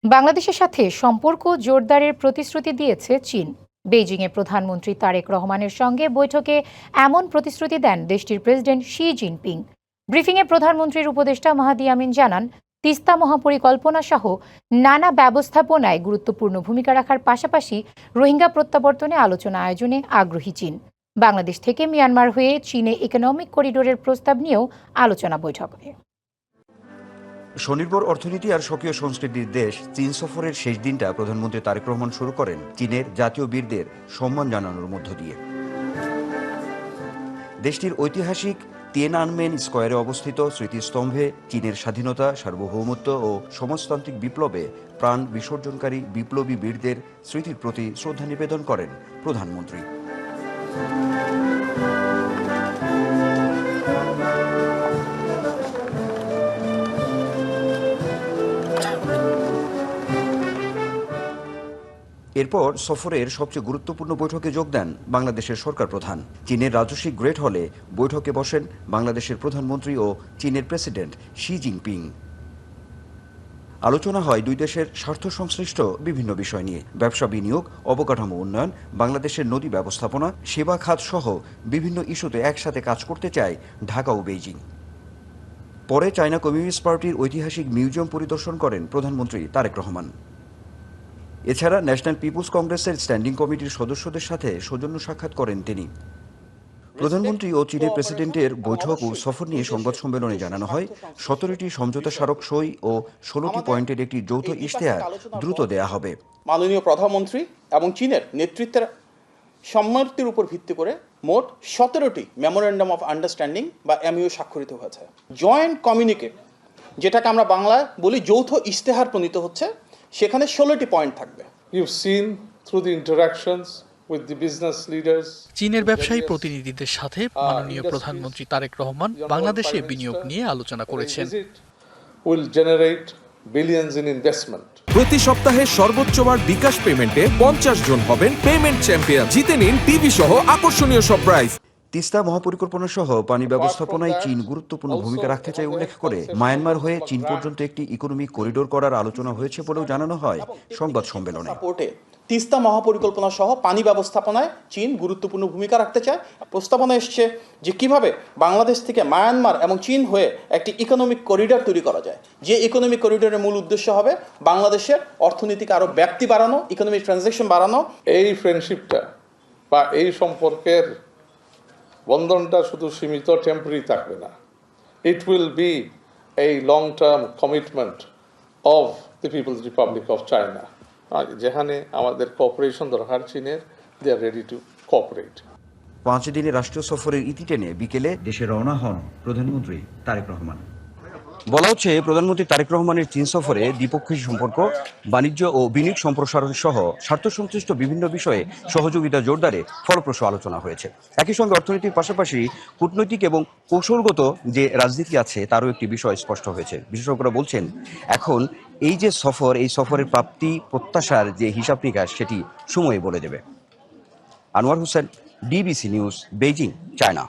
বাংলাদেশের সাথে সম্পর্ক জোরদারের প্রতিশ্রুতি দিয়েছে চীন। বেইজিংয়ে প্রধানমন্ত্রী তারেক রহমানের সঙ্গে বৈঠকে এমন প্রতিশ্রুতি দেন দেশটির প্রেসিডেন্ট শি জিনপিং। ব্রিফিংয়ে প্রধানমন্ত্রীর উপদেষ্টা মাহাদি আমিন জানান, তিস্তা মহাপরিকল্পনা সহ নানা ব্যবস্থাপনায় গুরুত্বপূর্ণ ভূমিকা রাখার পাশাপাশি রোহিঙ্গা প্রত্যাবর্তনে আলোচনা আয়োজনে আগ্রহী চীন। বাংলাদেশ থেকে মিয়ানমার হয়ে চীনে ইকোনমিক করিডোরের প্রস্তাব নিয়েও আলোচনা বৈঠক হয়। স্বনির্ভর অর্থনীতি আর স্বকীয় সংস্কৃতির দেশ চীন সফরের শেষ দিনটা প্রধানমন্ত্রী তারেক রহমান শুরু করেন চীনের জাতীয় বীরদের সম্মান জানানোর মধ্য দিয়ে। দেশটির ঐতিহাসিক তিয়েনআনমেন স্কয়ারে অবস্থিত স্মৃতিস্তম্ভে চীনের স্বাধীনতা, সার্বভৌমত্ব ও সমাজতান্ত্রিক বিপ্লবে প্রাণ বিসর্জনকারী বিপ্লবী বীরদের স্মৃতির প্রতি শ্রদ্ধা নিবেদন করেন প্রধানমন্ত্রী। এরপর সফরের সবচেয়ে গুরুত্বপূর্ণ বৈঠকে যোগ দেন বাংলাদেশের সরকার প্রধান। চীনের রাজস্বিক গ্রেট হলে বৈঠকে বসেন বাংলাদেশের প্রধানমন্ত্রী ও চীনের প্রেসিডেন্ট শি জিনপিং। আলোচনা হয় দুই দেশের স্বার্থ সংশ্লিষ্ট বিভিন্ন বিষয় নিয়ে। ব্যবসা, বিনিয়োগ, অবকাঠামো উন্নয়ন, বাংলাদেশের নদী ব্যবস্থাপনা, সেবা খাত সহ বিভিন্ন ইস্যুতে একসাথে কাজ করতে চায় ঢাকা ও বেইজিং। পরে চায়না কমিউনিস্ট পার্টির ঐতিহাসিক মিউজিয়াম পরিদর্শন করেন প্রধানমন্ত্রী তারেক রহমান। এছাড়া ন্যাশনাল পিপুলস কংগ্রেসের স্ট্যান্ডিং কমিটির সদস্যদের সাথে সৌজন্য সাক্ষাৎ করেন তিনি। প্রধানমন্ত্রী ও চীনের প্রেসিডেন্টের বৈঠক ও সফর নিয়ে সংবাদ সম্মেলনে জানানো হয়, 17টি সমঝোতা স্মারক সই ও 16টি পয়েন্টের একটি যৌথ ইশতেহার দ্রুত দেয়া হবে। মাননীয় প্রধানমন্ত্রী এবং চীনের নেতৃত্বের সম্মতির উপর ভিত্তি করে মোট 17টি মেমোরেন্ডাম অফ আন্ডারস্ট্যান্ডিং বা এমইউ স্বাক্ষরিত হয়েছে। জয়েন্ট কমিউনিকে, যেটাকে আমরা বাংলায় বলি যৌথ ইশতেহার, প্রণীত হচ্ছে। সেখানে 16টি পয়েন্ট থাকবে। You've seen through the interactions with the business leaders. চীনের ব্যবসায়ী প্রতিনিধিদের সাথে মাননীয় প্রধানমন্ত্রী তারেক রহমান বাংলাদেশে বিনিয়োগ নিয়ে আলোচনা করেছেন। Will generate billions in investment. প্রতি সপ্তাহে সর্বোচ্চবার বিকাশ পেমেন্টে 50 জন হবেন পেমেন্ট চ্যাম্পিয়ন। জিতে নিন টিভি সহ আকর্ষণীয় সব প্রাইজ। তিস্তা মহাপরিকল্পনা সহ পানি ব্যবস্থাপনায় চীন গুরুত্বপূর্ণ ভূমিকা রাখতে চায় উল্লেখ করে মায়ানমার হয়ে চীন পর্যন্ত একটি ইকোনমিক করিডোর করার আলোচনা হয়েছে বলেও জানানো হয় সংবাদ সম্মেলনে। তিস্তা মহাপরিকল্পনা সহ পানি ব্যবস্থাপনায় চীন গুরুত্বপূর্ণ ভূমিকা রাখতে চায়। প্রস্তাবনা এসছে যে কিভাবে বাংলাদেশ থেকে মায়ানমার এবং চীন হয়ে একটি ইকোনমিক করিডোর তৈরি করা যায়, যে ইকোনমিক করিডোরের মূল উদ্দেশ্য হবে বাংলাদেশের অর্থনীতিকে আরো ব্যাপ্তি বাড়ানো, ইকোনমিক ট্রানজ্যাকশন বাড়ানো। এই ফ্রেন্ডশিপটা বা এই সম্পর্কের বন্ধনটা শুধু সীমিত টেম্পোরারি থাকবে না। It will be a long term commitment of the people's republic of China. যেখানে আমাদের কোঅপারেশন দরকার চীনের, they are ready to cooperate. 5 দিনের রাষ্ট্রীয় সফরের ইতি টেনে বিকেলে দেশে রওনা হন প্রধানমন্ত্রী তারেক রহমান। বলা হচ্ছে, প্রধানমন্ত্রী তারেক রহমানের চীন সফরে দ্বিপক্ষীয় সম্পর্ক, বাণিজ্য ও বিনিয়োগ সম্প্রসারণ সহ স্বার্থ সংশ্লিষ্ট বিভিন্ন বিষয়ে সহযোগিতা জোরদারে ফলপ্রসূ আলোচনা হয়েছে। একই সঙ্গে অর্থনীতির পাশাপাশি কূটনৈতিক এবং কৌশলগত যে রাজনীতি আছে তারও একটি বিষয় স্পষ্ট হয়েছে। বিশেষজ্ঞরা বলছেন, এখন এই যে সফর, এই সফরের প্রাপ্তি প্রত্যাশার যে হিসাব নিকাশ সেটি সময় বলে দেবে। Anwar Hossain, DBC news, Beijing, China.